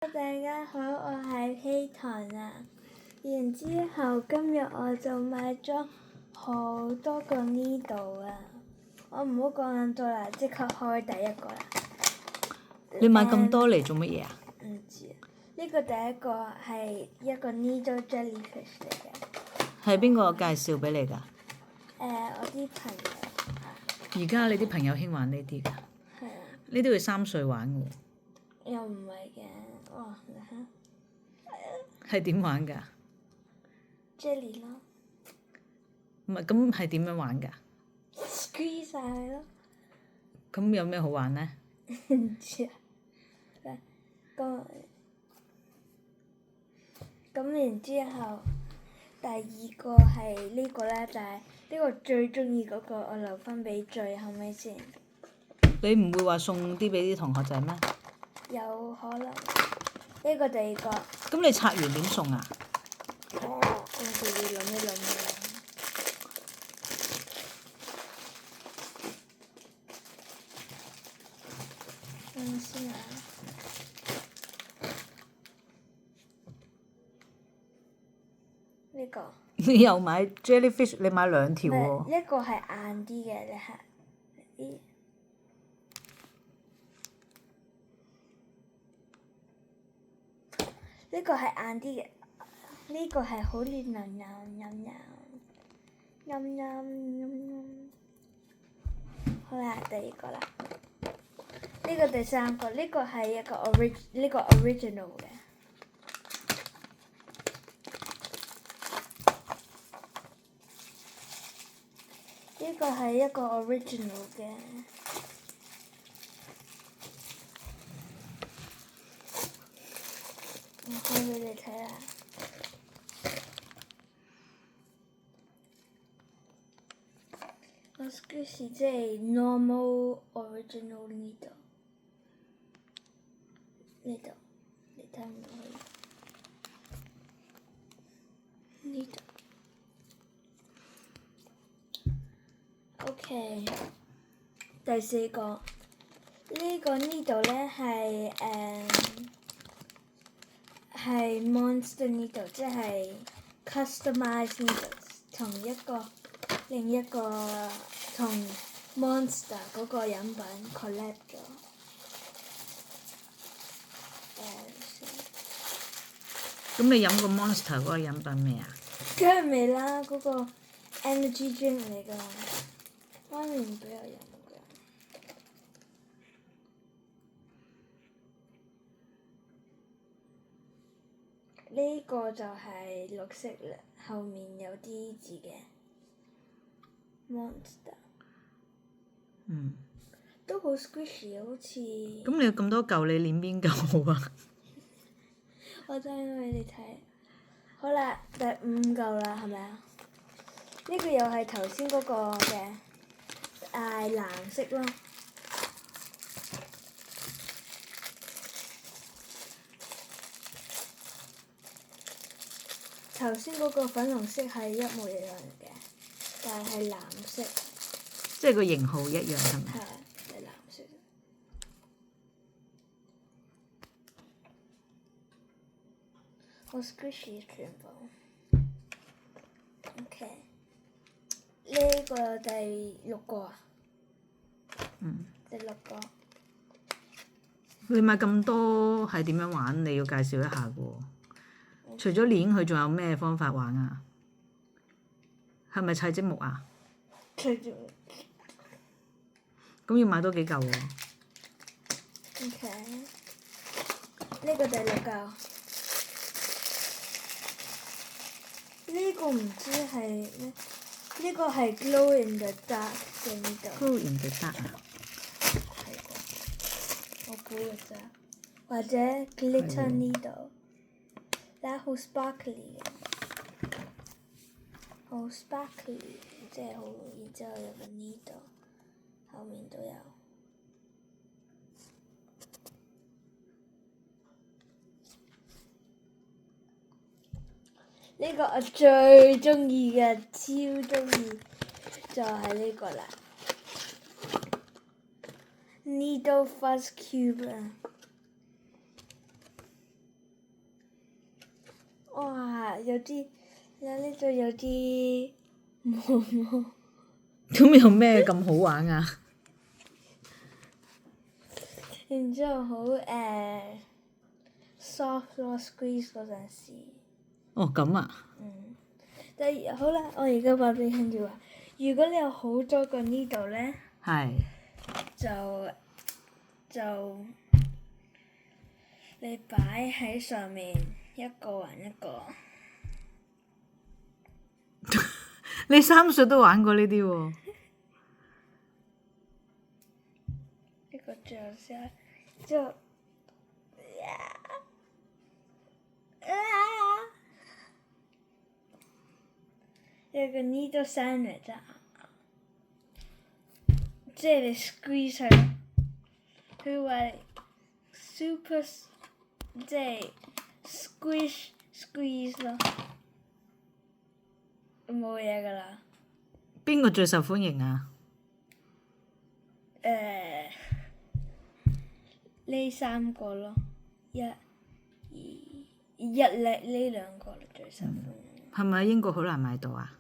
大家好，我係希騰啊。然之後今日我就買咗好多個 needle 啊。我唔好講咁多啦，即刻開第一個啦。你買咁多嚟做乜嘢啊？唔知啊。呢個第一個係一個 needle jellyfish 嚟嘅。係邊個介紹俾你㗎？我啲朋友。而家你啲朋友興玩呢啲㗎？係啊。呢啲會3歲玩㗎喎。又唔係嘅，哇！你睇。係點玩㗎 jelly 咯。唔係，咁係點樣玩㗎？ squeeze 晒佢咯。咁有咩好玩呢？唔知啊。咁然之後，第二個係呢個咧，就係呢個最中意嗰個，我留翻俾最後尾先。你唔會話送啲俾啲同學仔咩？有可能。呢個第二個。咁你拆完點送啊？我哋要諗一諗嘅。等陣先啊。呢個。你又買 jellyfish？ 你買2條喎。一個係硬啲嘅，你係呢個係硬啲嘅，呢個係好嫩嫩好啦，第二個啦。呢個第三個，呢個係一個 original 嘅。呢個係一個 original 嘅。我開俾你睇啦。我 squishy 即係 normal original needle。呢度，你睇唔到佢。needle。OK。第四個。呢個 needle 咧係monster needle，即係 customized needles，另一個同 monster 嗰個飲品 collab 咗。咁你飲過 monster 嗰個飲品未啊？梗係未啦，嗰個 energy drink 嚟㗎，媽咪唔俾我飲㗎。呢個就係綠色啦，後面有啲字嘅 monster。嗯。都好 squishy，好似。咁你有咁多嚿，你攣邊嚿好啊？我真係俾你睇。好啦，第5嚿啦，係咪啊？呢個又係頭先嗰個嘅，藍色咯。頭先嗰個粉紅色係一模一樣嘅，但係藍色。即係個型號一樣係咪？係，係藍色。好 squishy 全部。OK。呢個第6個啊。嗯。第6個。你買咁多係點樣玩？你要介紹一下嘅喎。除咗攣佢，仲有咩方法玩啊？係咪砌積木啊？砌積木。咁要買多幾嚿喎。OK。呢個第6嚿。呢個唔知係咩？呢個係 glow in the dark 嘅 needle。glow in the dark 啊？係啩？我估嘅咋？或者 glitter needle。但係好 sparkly 嘅。好 sparkly， 即係好，然之後有個 needle， 後面都有。呢個我最中意嘅，超中意，就係呢個啦。Needle Fuzz Cube 啊！有啲，呢度有啲毛毛。咁有咩咁好玩啊？然之後好soft 咯，squeeze 嗰陣時。哦，咁啊！但係好啦，我而家話俾你聽住話，如果你有好多個呢度咧，係。就你擺喺上面一個還一個。你3歲都玩過呢啲喎？一個最後先，之後有個 needle sandwich 啊，即係你 squeeze 佢話 super 即係 squeeze 咯，冇嘢㗎啦。邊個最受歡迎啊？呢3個咯，一、二、呢兩個最受歡迎。係咪喺英國好難買到啊？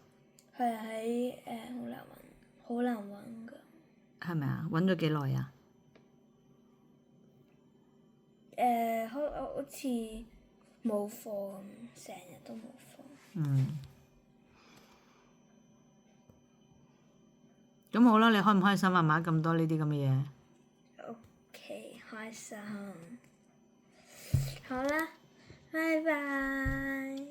係喺好難揾㗎。係咪啊？揾咗幾耐啊？好似冇貨咁，成日都冇貨。咁好啦，你開唔開心啊？買咁多呢啲咁嘅嘢。OK，開心。好啦，拜拜。